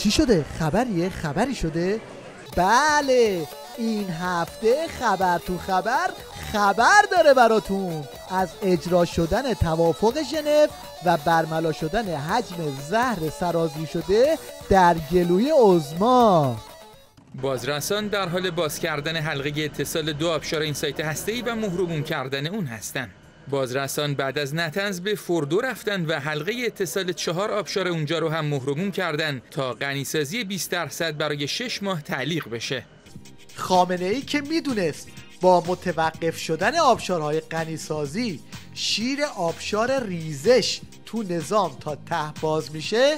چی شده؟ خبری شده؟ بله، این هفته خبر تو خبر داره براتون از اجرا شدن توافق ژنو و برملا شدن حجم زهر سرازیر شده در گلوی عظما. بازرسان در حال باز کردن حلقه اتصال 2 آبشار این سایت هسته‌ای و مهربون کردن اون هستن. بازرسان بعد از نطنز به فردو رفتن و حلقه اتصال 4 آبشار اونجا رو هم مهربون کردن تا غنیسازی 20% برای 6 ماه تعلیق بشه. خامنه‌ای که میدونست با متوقف شدن آبشارهای غنیسازی شیر آبشار ریزش تو نظام تا ته باز میشه،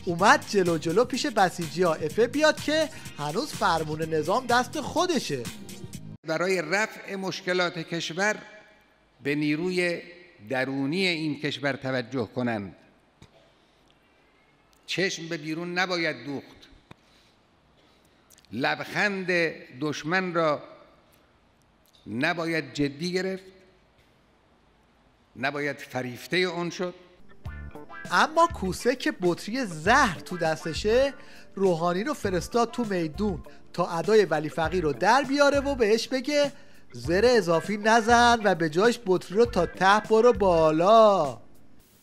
اومد جلو پیش بسیجی‌ها افه بیاد که هنوز فرمون نظام دست خودشه. برای رفع مشکلات کشور به نیروی درونی این کشور توجه کنند. چشم به بیرون نباید دوخت. لبخند دشمن را نباید جدی گرفت، نباید فریفته اون شد. اما کوسه که بطری زهر تو دستشه، روحانی رو فرستاد تو میدون تا ادای ولی فقیر رو در بیاره و بهش بگه زر اضافی نزن و به جایش بطری رو تا ته برو بالا.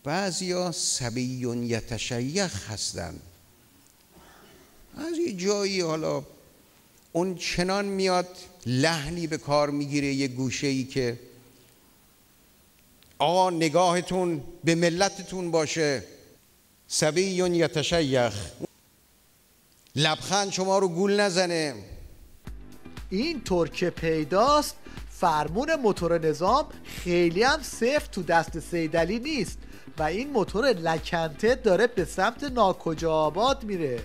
بعضیا صبیون یتشیخ هستن، از یه جایی حالا اون چنان میاد لحنی به کار میگیره یه گوشه‌ای که آقا نگاهتون به ملتتون باشه، صبیون یتشیخ، لبخند شما رو گول نزنه. این طور که پیداست فرمون موتور نظام خیلی هم سفت تو دست سیدعلی نیست و این موتور لکنته داره به سمت ناکجا آباد میره.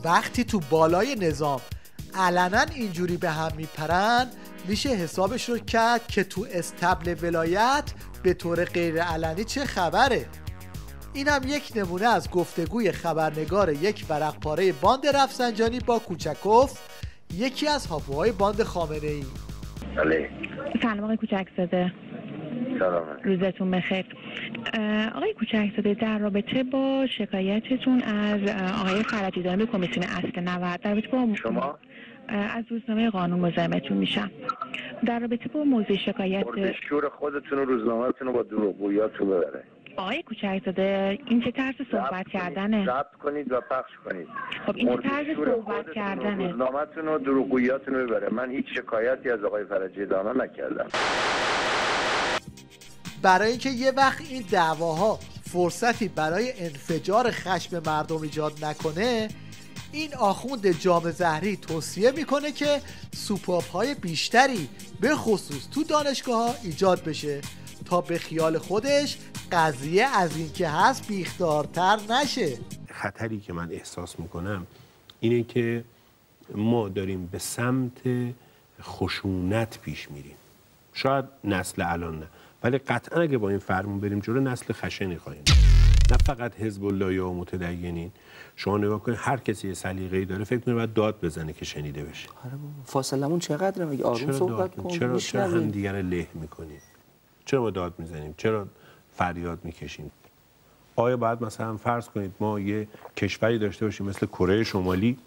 وقتی تو بالای نظام علنا اینجوری به هم میپرن، میشه حسابش رو کرد که تو استبل ولایت به طور غیر علنی چه خبره. این هم یک نمونه از گفتگوی خبرنگار یک ورق پاره باند رفسنجانی با کوچکوف، یکی از هاپوهای باند خامنه‌ای. سلام آقای کوچکزاده. سلام. روزتون بخیر. آقای کوچکزاده، در رابطه با شکایتتون از آقای فرجی‌زاده به کمیسیون اصل 90 در رابطه با شما از روزنامه قانون مزاحمتون میشم. در رابطه با موضوع شکایت شور خودتون و روزنامه‌تون رو با دروغگویاتون ببره. آقای کوچکزاده، این چه طرز صحبت کردنه؟ ضبط کنید و پخش کنید. خب این چه طرز صحبت کردنه؟ روزنامه‌تون و دروغگویاتون رو ببره. من هیچ شکایتی از آقای فرجی‌زاده نکردم. برای اینکه یه وقت این دعواها فرصتی برای انفجار خشم مردم ایجاد نکنه، این آخوند جام زهری توصیه میکنه که سوپاپ‌های بیشتری به خصوص تو دانشگاه‌ها ایجاد بشه تا به خیال خودش قضیه از این که هست بیخدارتر نشه. خطری که من احساس میکنم اینه که ما داریم به سمت خشونت پیش میریم. شاید نسل الان نه، ولی قطعا اگه با این فرمون بریم جلو نسل خشنی خواهیم. نه فقط حزب الله یا متدینین. شما نگاه کنید هر کسی یه سلیقه‌ای داره فکر کنه باید داد بزنه که شنیده بشه. آره بابا، فاصلمون چقدره؟ مگه آروم صحبت کن. چرا هم دیگر له میکنید؟ چرا ما داد میزنیم؟ چرا فریاد میکشیم؟ آیا باید مثلا فرض کنید ما یه کشوری داشته باشیم مثل کره شمالی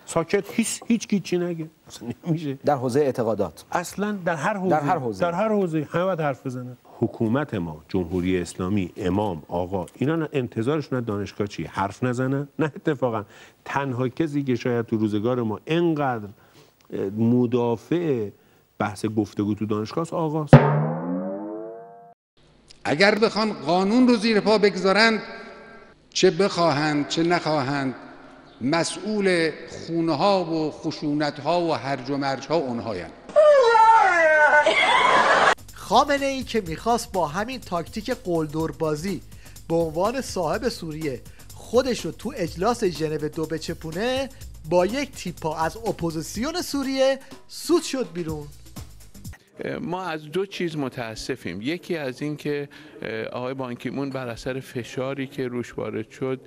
ساکت هیچ چی نگه؟ اصلا نمیشه. در حوزه اعتقادات اصلا در هر حوزه همه باید حرف بزنن. حکومت ما، جمهوری اسلامی، امام، آقا، اینا انتظارشون از دانشگاه چیه؟ حرف نزنن؟ نه، اتفاقا تنها کسی که شاید تو روزگار ما انقدر مدافع بحث گفتگو تو دانشگاه است آقاست. اگر بخوان قانون رو زیر پا بگذارند، چه بخواهند چه نخواهند، مسئول خونه ها و خشونت ها و هرج و مرج ها اونهایند. خامنه ای که میخواست با همین تاکتیک قلدر بازی به عنوان صاحب سوریه خودش رو تو اجلاس ژنو 2 بچپونه، با یک تیپا از اپوزیسیون سوریه سود شد بیرون. ما از دو چیز متاسفیم. یکی از این که آقای بان کی مون بر اثر فشاری که روش وارد شد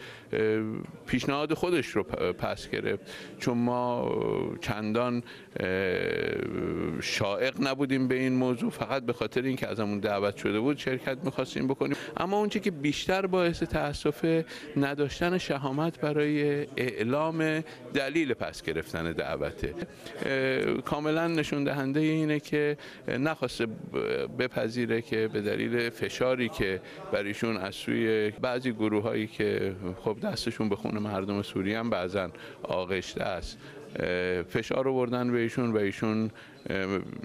پیشنهاد خودش رو پس گرفت، چون ما چندان شائق نبودیم به این موضوع، فقط به خاطر اینکه ازمون دعوت شده بود شرکت می‌خواستیم بکنیم. اما اون چیزی که بیشتر باعث تأسف نداشتن شهامت برای اعلام دلیل پس گرفتن دعوته. کاملا نشون دهنده اینه که نخواسته بپذیره که به دلیل فشاری که بر ایشون از سوی بعضی گروه‌هایی که خب دستشون به خون مردم سوریه هم بعضن آغشته است فشار آوردن به ایشون و ایشون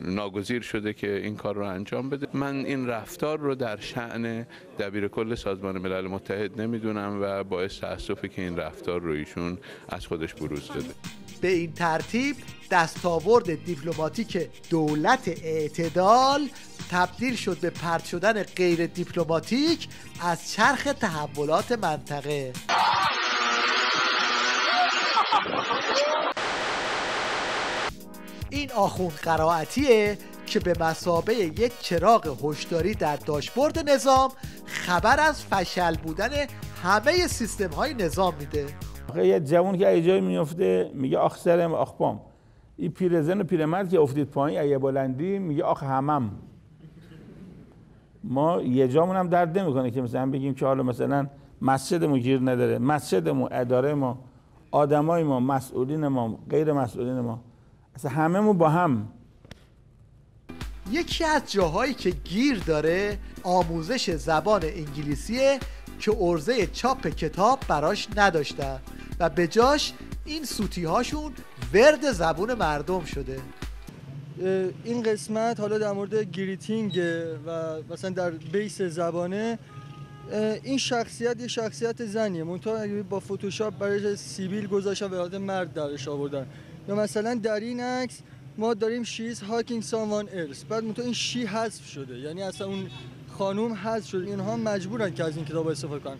ناگزیر شده که این کار رو انجام بده. من این رفتار رو در شأن دبیر کل سازمان ملل متحد نمیدونم و باعث تأسفه که این رفتار رو ایشون از خودش بروز داده. به این ترتیب دستاورد دیپلماتیک دولت اعتدال تبدیل شد به پرت شدن غیر دیپلماتیک از چرخ تحولات منطقه. این آخوند قرائتیه که به مثابه یک چراغ هشداری در داشبورد نظام خبر از فشل بودن همه سیستم های نظام میده. یه جوون که یه جایی میفته میگه آخ سرم آخ پام، این پیرزن و پیرمرد که افتید پایین یه بلندی میگه آخ همم. ما یه جامون هم درد نمیکنه که مثلا بگیم که حالا مثلا مسجدمون گیر نداره، مسجدمون، اداره ما، آدمای ما، مسئولین ما، غیر مسئولین ما، اصلا هممون با هم. یکی از جاهایی که گیر داره آموزش زبان انگلیسیه که عرضه چاپ کتاب براش نداشتن و به جاش این سوتی هاشون ورد زبون مردم شده. این قسمت حالا در مورد گریتینگ و مثلا در بیس زبانه این شخصیت یه شخصیت زنیه، منتها با فتوشاپ برای سیبیل گذاشتن و حالت مرد درش آوردن. یا مثلا در این عکس ما داریم she's hugging someone else، بعد منتها این شی حذف شده، یعنی اصلا اون خانوم حذف شده. اینها مجبورن که از این کتاب استفاده کنن.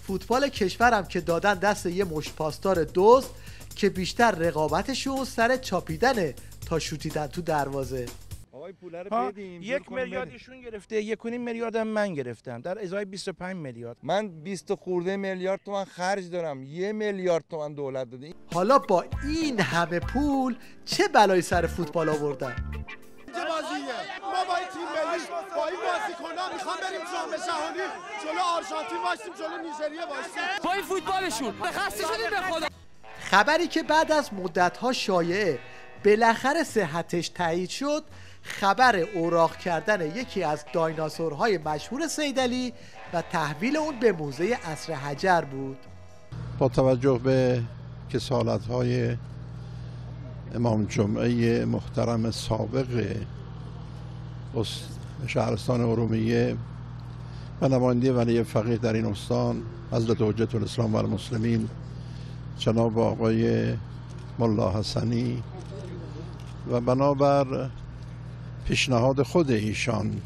فوتبال کشورم که دادن دست یه مشت پاسدار دزد که بیشتر رقابتشون سر چاپیدنه تا شوتیدن تو دروازه. آقای پوله رو بدیم. 1 میلیارد ایشون گرفته، 1.5 میلیارد هم من گرفتم در ازای 25 میلیارد. من 20 خورده میلیارد تومان خرج دارم، 1 میلیارد تومان دولت داده. حالا با این همه پول چه بلایی سر فوتبال آوردن؟ چه بازیه؟ ما با این تیم ملی با این بازیکن‌ها میخوام بریم جام جهانی، جلو آرژانتین وایسیم، جلو نیجریه وایسیم. با این فوتبالشون خسته شدیم به خدا. خبری که بعد از مدت‌ها شایعه بالاخره صحتش تایید شد، خبر اوراق کردن یکی از دایناسورهای مشهور صیدلی و تحویل اون به موزه عصر حجر بود. با توجه به کسالت‌های امام جمعه محترم سابق شهرستان ارومیه و نماینده ولی فقیه در این استان حضرت حجت الاسلام و المسلمین جناب آقای ملا حسنی و بنابر پیشنهاد خود ایشان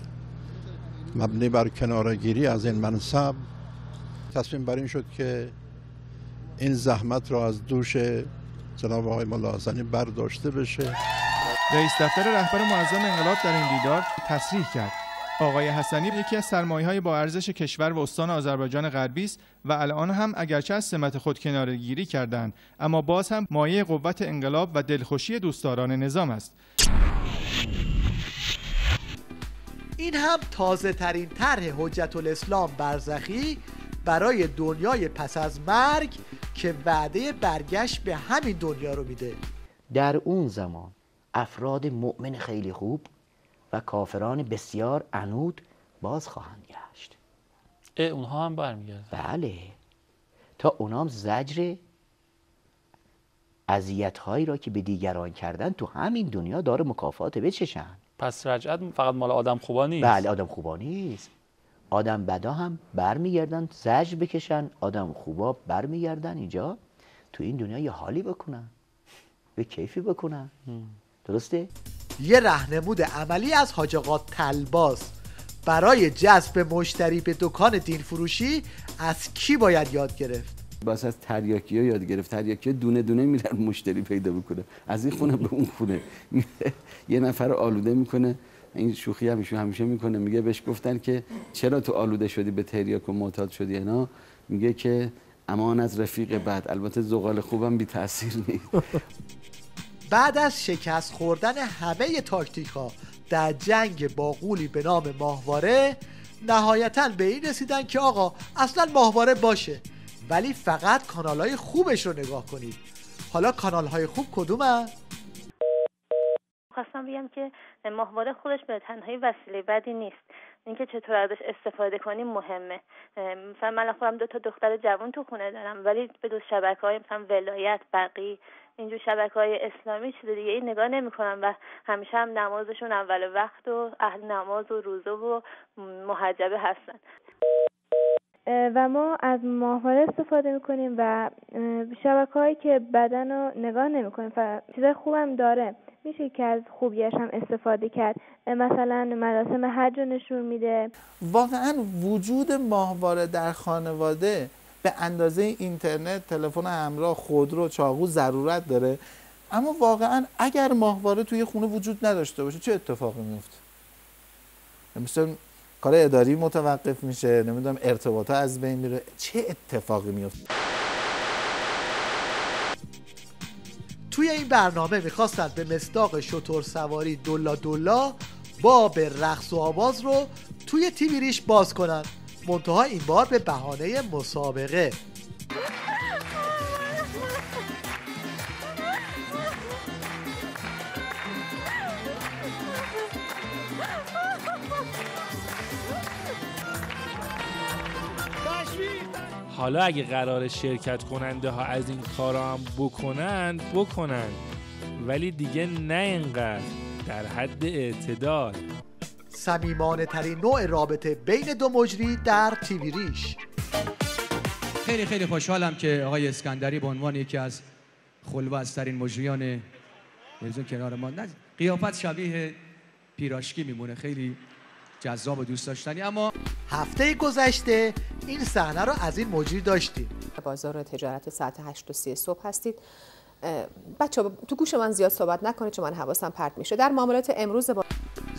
مبنی بر کناره‌گیری از این منصب تصمیم بر این شد که این زحمت را از دوش جناب آقای ملا حسنی برداشته بشه. رئیس دفتر رهبر معظم انقلاب در این دیدار تصریح کرد آقای حسنی یکی از سرمایه‌های با ارزش کشور و استان آذربایجان غربی است و الان هم اگرچه از سمت خود کناره‌گیری کردند اما باز هم مایه قوت انقلاب و دلخوشی دوستداران نظام است. این هم تازه ترین طرح حجت الاسلام برزخی برای دنیای پس از مرگ که وعده برگشت به همین دنیا رو میده. در اون زمان افراد مؤمن خیلی خوب و کافران بسیار عنود باز خواهند گشت. اونها هم برمیگردن. بله، تا اونام زجر اذیت‌هایی را که به دیگران کردن تو همین دنیا داره مکافات بچشن. پس رجعت فقط مال آدم خوبا نیست. بله، آدم خوبا نیست. آدم بدا هم برمیگردن زجر بکشن، آدم خوبا برمیگردن اینجا تو این دنیا یه حالی بکنن، به کیفی بکنن. درسته؟ یه راهنمود عملی از حاج آقا طلباس برای جذب مشتری به دکان دین فروشی از کی باید یاد گرفت؟ واسه از تریاکی‌ها یاد گرفت. تریاکی‌ها دونه دونه میرن مشتری پیدا بکنه، از این خونه به اون خونه یه نفر آلوده میکنه. این شوخی همیشه میکنه، میگه بهش گفتن که چرا تو آلوده شدی به تریاک و معتاد شدی اینا، میگه که امان از رفیق بد. البته زغال خوبم بی تاثیر نیست. بعد از شکست خوردن همه تاکتیک ها در جنگ با غولی به نام ماهواره، نهایتاً به این رسیدن که آقا اصلا ماهواره باشه ولی فقط کانال‌های خوبش رو نگاه کنید. حالا کانال‌های خوب کدومه؟ خواستم بگم که ماهواره خودش به تنهایی وسیله بدی نیست، اینکه چطور ازش استفاده کنیم مهمه. مثلا من خودم 2 دختر جوان تو خونه دارم، ولی به دو شبکه‌های مثلا ولایت، بقی، اینجور شبکه‌های اسلامی چیز دیگه این نگاه نمی‌کنم و همیشه هم نمازشون اول وقت و اهل نماز و روزه و محجبه هستن. و ما از ماهواره استفاده میکنیم و شبکه‌هایی که بدن رو نگاه نمیکنیم و چیزای خوبم داره، میشه که از خوبیش هم استفاده کرد. مثلا مراسم حج رو نشون میده. واقعا وجود ماهواره در خانواده به اندازه اینترنت، تلفن همراه، خودرو، چاقو ضرورت داره. اما واقعا اگر ماهواره توی خونه وجود نداشته باشه چه اتفاقی میفته؟ مثلا کار اداری متوقف میشه، نمیدونم ارتباطات از بین میره، چه اتفاقی میفته؟ توی این برنامه میخواستن به مصداق شتر سواری دولا باب رقص و آواز رو توی تیوی ریش باز کنن، منتها این بار به بهانه مسابقه. حالا اگه قرار شرکت کننده ها از این کارا هم بکنن ولی دیگه نه اینقدر، در حد اعتدال. صمیمانه ترین نوع رابطه بین دو مجری در تیوی ریش. خیلی خیلی خوشحالم که آقای اسکندری به عنوان یکی از خلوص‌ترین مجریان تلویزیون کنار ما. قیافت شبیه پیراشکی میمونه، خیلی جذاب و دوست داشتنی. اما هفته گذشته این صحنه رو از این مجری داشتیم. بازار تجارت ساعت 8:30 صبح هستید. بچه‌ها تو گوش من زیاد صحبت نکنید چون من حواسم پرت میشه. در معاملات امروز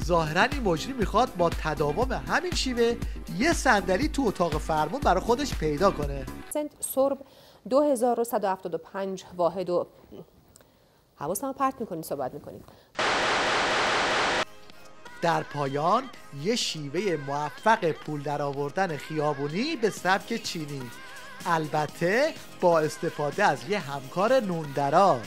ظاهرا این مجری میخواد با تداوم همین شیوه یه صندلی تو اتاق فرمون برای خودش پیدا کنه. سنت سرب 2175 واحد و حواسم پرت میکنید صحبت میکنید. در پایان یه شیوه موفق پول درآوردن خیابونی به سبک چینی، البته با استفاده از یه همکار نوندرار.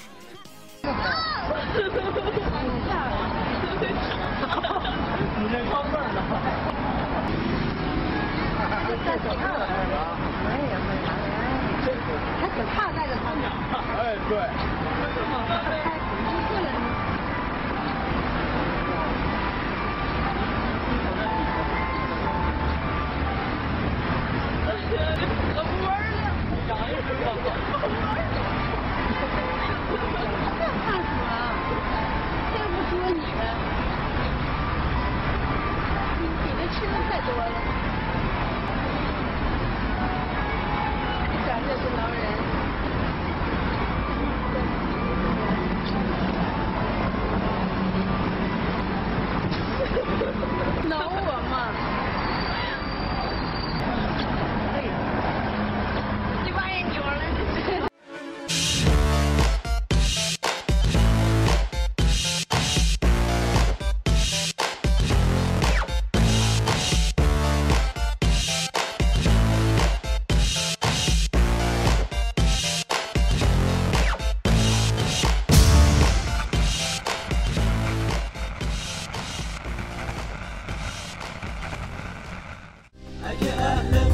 اگه اهل